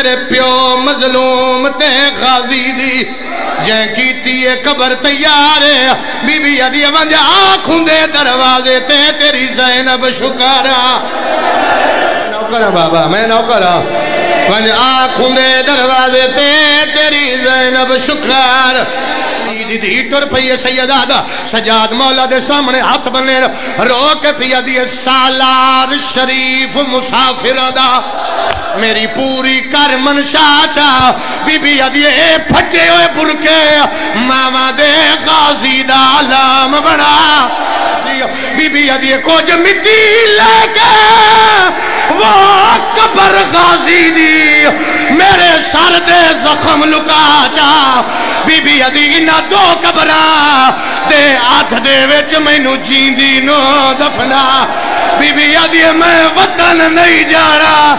میرے پیو مظلوم تے غازی دی جے کیتی ہے قبر تیار ہے بی بی ادی ونج آنکھوں دے دروازے تے تیری زینب شکارا نوکرہ بابا میں نوکرہ ونج آنکھوں دے دروازے تے تیری زینب شکار دی ٹر پئی سیدہ سجاد مولا دے سامنے ہاتھ بنے رو کے پیا دیے سالار شریف مسافر دا میری پوری کر منشا چاہ بی بی ادیے پھٹے ہوئے برکے ماما دے غازی دا علام بنا بی بی ادیے کو جو مٹی لے کے وہ قبر غازی دی میرے سر دے زخم لکا چاہ بی بی ادی نہ دو قبرہ دے آدھ دے وچ میں نو جیندی نو دفنا بی بی ادی میں وطن نہیں جا رہا